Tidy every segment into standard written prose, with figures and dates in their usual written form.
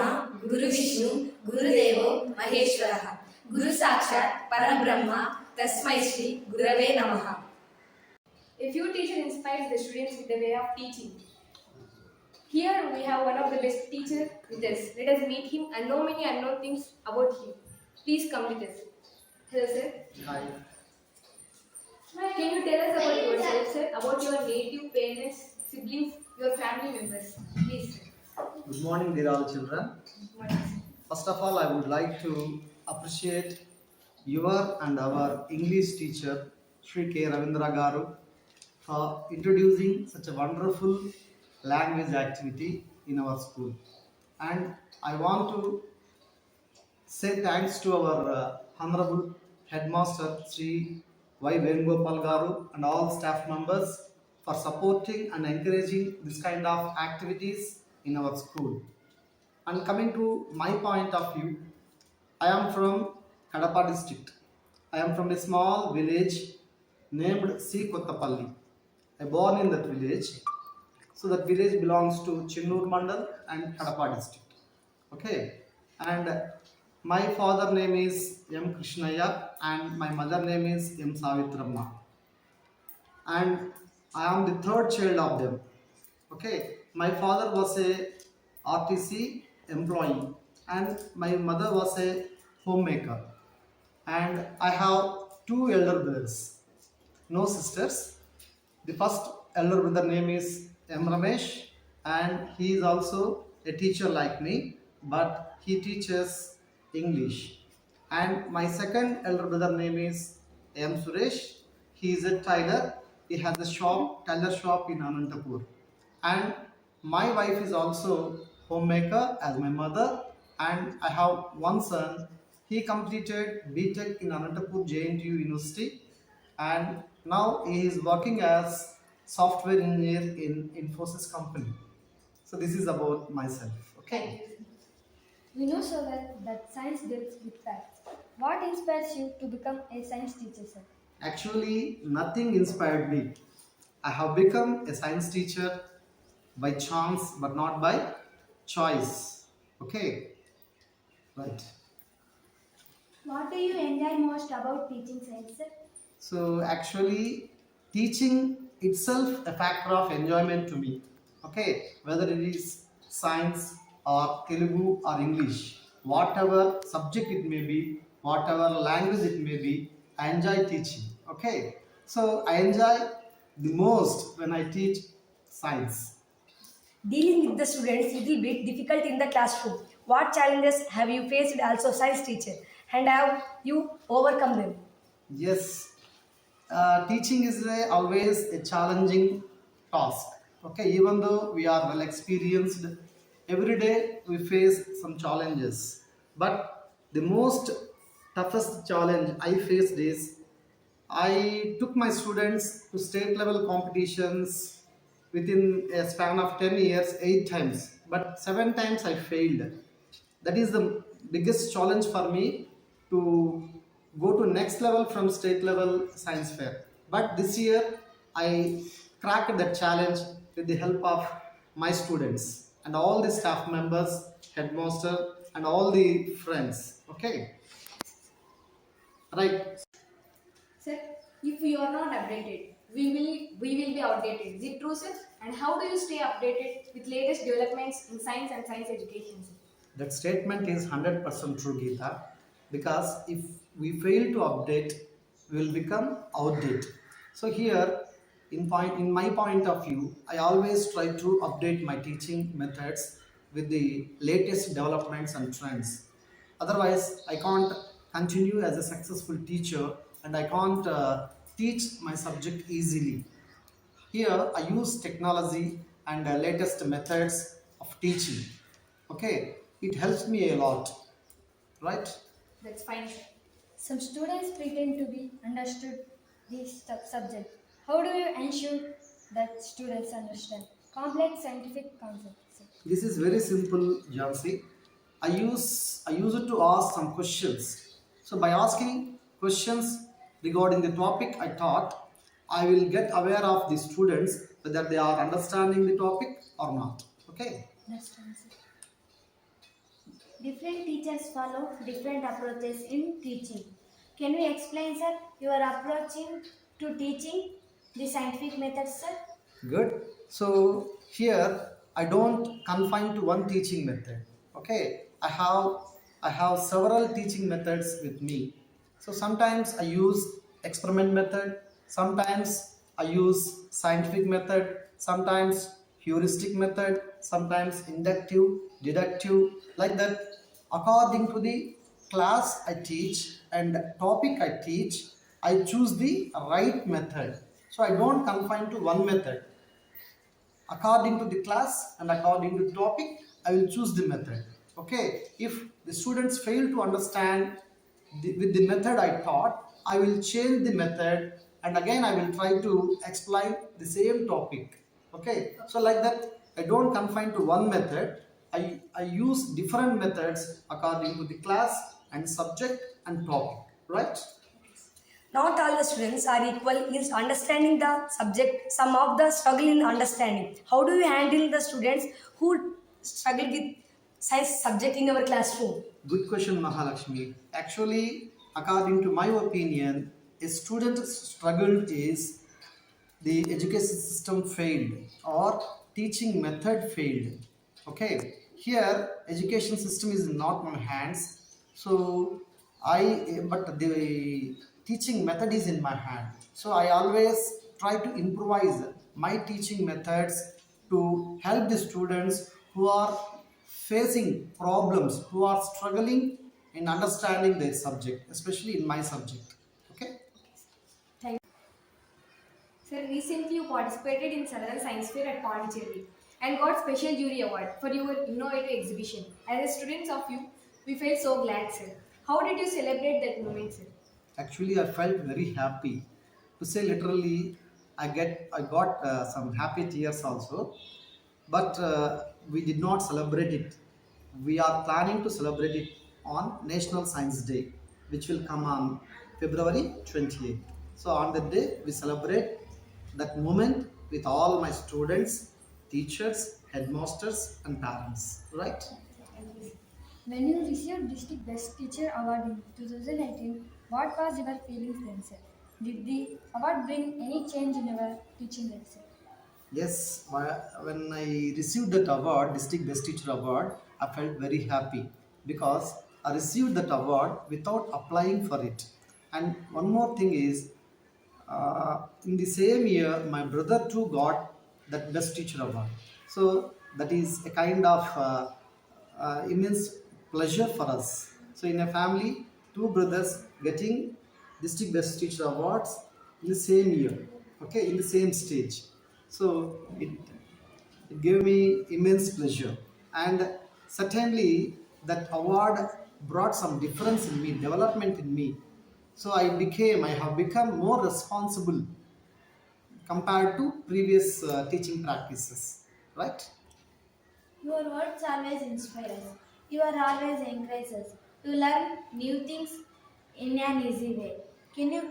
गुरु विष्णु गुरुदेवो महेश्वरः गुरु साक्षात् परब्रह्म तस्मै श्री गुरवे नमः. A few teacher inspires the students with the way of teaching. Here we have one of the best teachers with us. Let us meet him and know many unknown things about him. Please come with us. Hello sir. Hi. Can you tell us about yourself, sir? About your native parents, siblings, your family members. Please. Good morning, dear all children. Good morning, sir. First of all, I would like to appreciate your and our English teacher, Sri K. Ravindra Garu, for introducing such a wonderful language activity in our school. And I want to say thanks to our Honorable Headmaster, Sri Y. Venugopal Garu, and all staff members for supporting and encouraging this kind of activities in our school. And coming to my point of view, I am from Kadapa district. I am from a small village named C. Kottapalli. I born in that village. So that village belongs to Chinnur Mandal and Kadapa district. Okay. And my father name is M. Krishnaya and my mother name is M. Savitramma. And I am the third child of them. Okay. My father was a RTC employee and my mother was a homemaker. And I have two elder brothers, no sisters. The first elder brother name is M. Ramesh and he is also a teacher like me, but he teaches English. And my second elder brother name is M. Suresh. He is a tailor. He has a shop, tailor shop in Anantapur. And my wife is also homemaker as my mother, and I have one son. He completed BTech in Anantapur JNTU University, and now he is working as software engineer in Infosys company. So this is about myself. Okay. We know so well that science deals with facts. What inspires you to become a science teacher, sir? Actually, nothing inspired me. I have become a science teacher by chance, but not by choice. Okay. Right. What do you enjoy most about teaching science, sir? So actually, teaching itself a factor of enjoyment to me. Okay, whether it is science or Telugu or English, whatever subject it may be, whatever language it may be, I enjoy teaching. Okay, so I enjoy the most when I teach science. Dealing with the students little bit difficult in the classroom. What challenges have you faced also science teacher and have you overcome them? Yes, teaching is always a challenging task. Okay, even though we are well experienced, every day we face some challenges. But the most toughest challenge I faced is I took my students to state level competitions within a span of 10 years, 8 times. But 7 times I failed. That is the biggest challenge for me to go to next level from state level science fair. But this year I cracked that challenge with the help of my students and all the staff members, headmaster and all the friends. Okay. Right. Sir, if we are not updated, we will be outdated. Is it true, sir? And how do you stay updated with latest developments in science and science education, sir? That statement is 100% true, Geeta, because if we fail to update, we will become outdated. So here, in my point of view, I always try to update my teaching methods with the latest developments and trends. Otherwise, I can't continue as a successful teacher and I can't teach my subject easily. Here, I use technology and latest methods of teaching. Okay, it helps me a lot, right? That's fine, sir. Some students pretend to be understood this subject. How do you ensure that students understand complex scientific concepts, sir? This is very simple, Jansi. I use it to ask some questions. So by asking questions regarding the topic I taught, I will get aware of the students whether they are understanding the topic or not. Okay. That's fine, sir. Different teachers follow different approaches in teaching. Can you explain, sir, your approaching to teaching the scientific methods, sir? Good. So here I don't confine to one teaching method. Okay, I have several teaching methods with me. So sometimes I use experiment method, sometimes I use scientific method, sometimes heuristic method, sometimes inductive, deductive, like that. According to the class I teach and topic I teach, I choose the right method. So I don't confine to one method. According to the class and according to the topic, I will choose the method. Okay, if the students fail to understand with the method I taught, I will change the method and again I will try to explain the same topic. Okay, so like that, I don't confine to one method. I use different methods according to the class and subject and topic, right? Not all the students are equal in understanding the subject. Some of the struggle in understanding. How do you handle the students who struggle with science subject in our classroom? Good question, Mahalakshmi. Actually, according to my opinion, a student's struggle is the education system failed or teaching method failed. Okay, here education system is not my hands, so but the teaching method is in my hand. So I always try to improvise my teaching methods to help the students who are facing problems, who are struggling in understanding their subject, especially in my subject. Okay. Sir, recently you participated in several science fair at Pondicherry and got special jury award for your innovative exhibition. As a students of you, we felt so glad, sir. How did you celebrate that moment, sir? Actually, I felt very happy. To say literally, I got some happy tears also. But we did not celebrate it. We are planning to celebrate it on National Science Day, which will come on February 28th. So on that day, we celebrate that moment with all my students, teachers, headmasters, and parents. Right? When you received District Best Teacher Award in 2018, what was your feelings then, sir? Did the award bring any change in your teaching then, sir? Yes, when I received that award, District Best Teacher Award, I felt very happy because I received that award without applying for it. And one more thing is, in the same year, my brother too got that Best Teacher Award. So that is a kind of immense pleasure for us. So in a family, two brothers getting District Best Teacher Awards in the same year, okay, in the same stage. So it gave me immense pleasure, and certainly that award brought some difference in me, development in me. So I have become more responsible compared to previous teaching practices, right? Your words always inspire us. You are always encourage us to learn new things in an easy way. Can you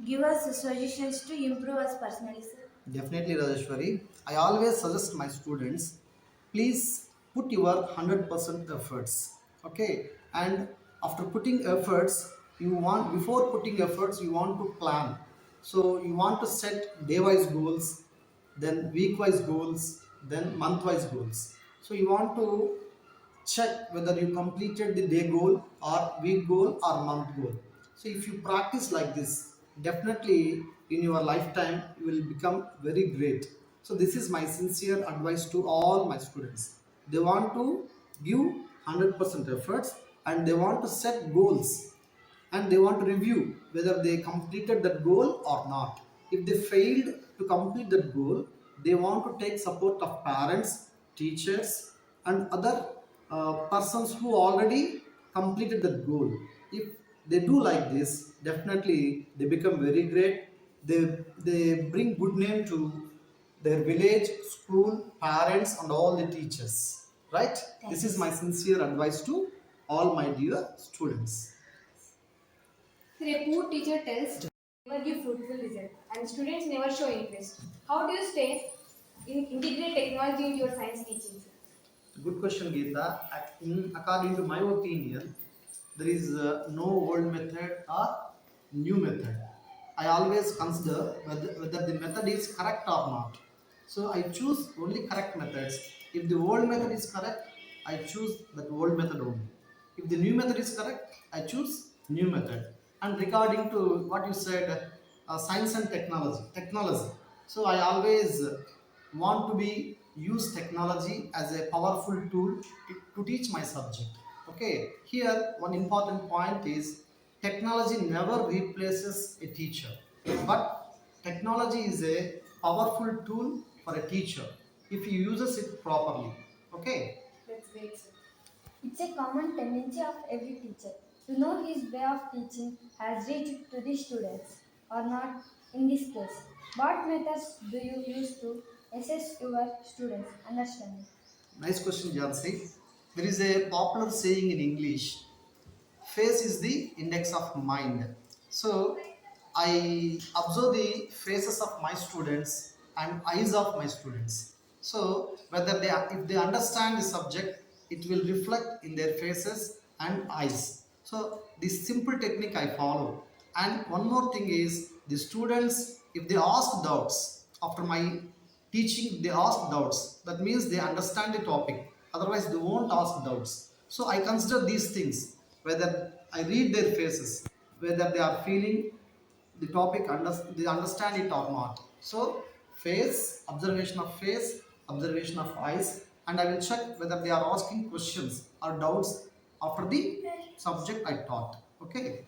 give us suggestions to improve us personally, sir? Definitely, Rajeshwari. I always suggest my students, please put your 100% efforts. Okay, and after putting efforts, before putting efforts, you want to plan. So you want to set day-wise goals, then week-wise goals, then month-wise goals. So you want to check whether you completed the day goal or week goal or month goal. So if you practice like this, definitely in your lifetime you will become very great. So this is my sincere advice to all my students. They want to give 100% efforts and they want to set goals and they want to review whether they completed that goal or not. If they failed to complete that goal, they want to take support of parents, teachers, and other persons who already completed that goal. If they do like this, definitely they become very great. They bring good name to their village, school, parents, and all the teachers. Right? This is my sincere advice to all my dear students. Sir, a poor teacher tells never give fruitful result and students never show interest. How do you integrate technology into your science teaching, sir? Good question, Geeta. According to my opinion, there is no old method or new method. I always consider whether the method is correct or not. So I choose only correct methods. If the old method is correct, I choose that old method only. If the new method is correct, I choose new method. And regarding to what you said, science and technology. So I always want to be use technology as a powerful tool to teach my subject. Okay, here one important point is technology never replaces a teacher, but technology is a powerful tool for a teacher if he uses it properly. Okay. That's great, sir. It's a common tendency of every teacher to know his way of teaching has reached to the students or not. In this case, what methods do you use to assess your students' understanding? Nice question, Jansi. There is a popular saying in English: face is the index of mind. So I observe the faces of my students and eyes of my students. So whether they if they understand the subject, it will reflect in their faces and eyes. So this simple technique I follow. And one more thing is, the students, if they ask doubts after my teaching, they ask doubts, that means they understand the topic, otherwise they won't ask doubts. So I consider these things, whether I read their faces, whether they are feeling the topic, they understand it or not. So face, observation of eyes, and I will check whether they are asking questions or doubts after the subject I taught. Okay.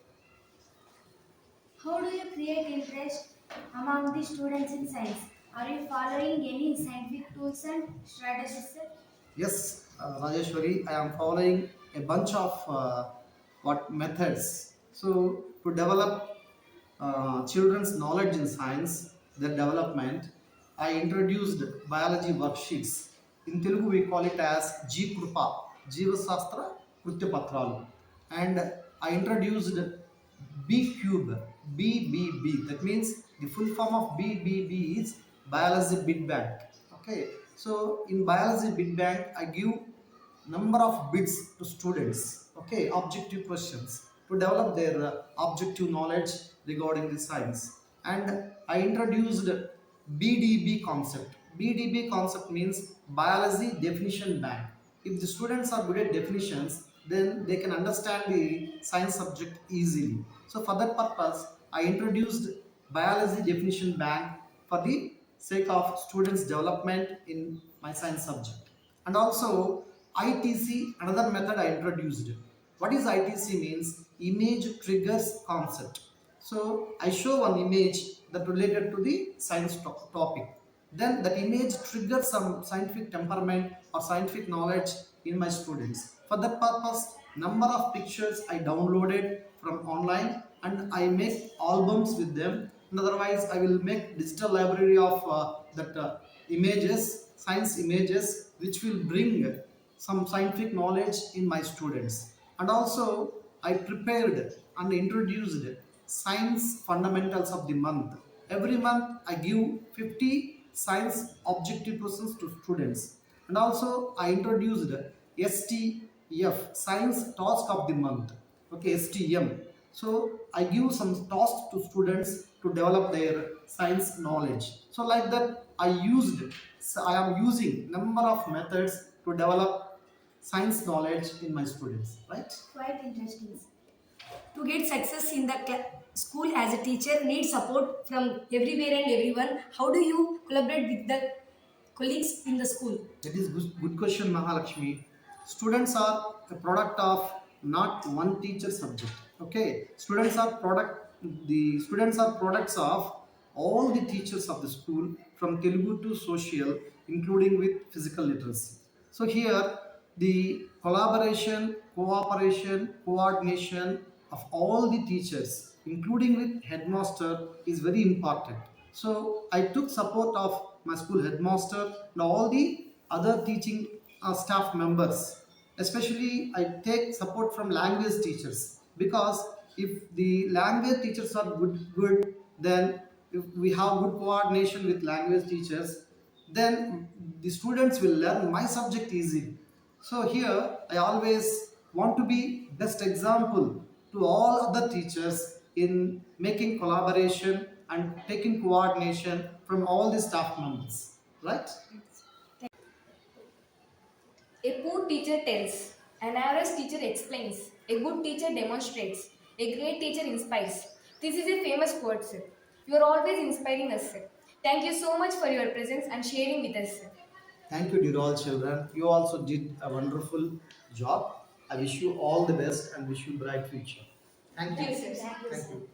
How do you create interest among the students in science? Are you following any scientific tools and strategies? Yes, Rajeshwari, I am following a bunch of what methods. So to develop children's knowledge in science, their development, I introduced biology worksheets. In Telugu, we call it as G Krupa, Jiva Sastra Krutya Patralu. And I introduced B cube, BBB. That means the full form of BBB is Biology Big Bang. Okay, so in Biology Big Bang, I give number of bits to students. Okay, objective questions to develop their objective knowledge regarding the science. And I introduced BDB concept. BDB concept means Biology Definition Bank. If the students are good at definitions, then they can understand the science subject easily. So for that purpose, I introduced Biology Definition Bank for the sake of students' development in my science subject. And also ITC, another method I introduced. What is ITC means? Image triggers concept. So I show one image that related to the science topic. Then that image triggers some scientific temperament or scientific knowledge in my students. For that purpose, number of pictures I downloaded from online, and I make albums with them. And otherwise, I will make digital library of that images, science images, which will bring some scientific knowledge in my students. And also, I prepared and introduced science fundamentals of the month. Every month, I give 50 science objective questions to students. And also, I introduced STF, Science Task of the Month. Okay, STM. So I give some tasks to students to develop their science knowledge. So like that, I am using number of methods to develop science knowledge in my students, right? Quite interesting. To get success in the school as a teacher, need support from everywhere and everyone. How do you collaborate with the colleagues in the school? That is good question, Mahalakshmi. Students are a product of not one teacher subject. Okay, students are products of all the teachers of the school, from Telugu to social, including with physical literacy. So here, the collaboration, cooperation, coordination of all the teachers, including with headmaster, is very important. So I took support of my school headmaster and all the other teaching staff members. Especially, I take support from language teachers, because if the language teachers are good, then if we have good coordination with language teachers, then the students will learn my subject easily. So here I always want to be best example to all other teachers in making collaboration and taking coordination from all the staff members, right? A poor teacher tells, an average teacher explains, a good teacher demonstrates, a great teacher inspires. This is a famous quote, sir. You are always inspiring us, sir. Thank you so much for your presence and sharing with us, sir. Thank you, dear all children. You also did a wonderful job. I wish you all the best and wish you bright future. Thank you. Thank you, sir. Thank you, Thank sir. you.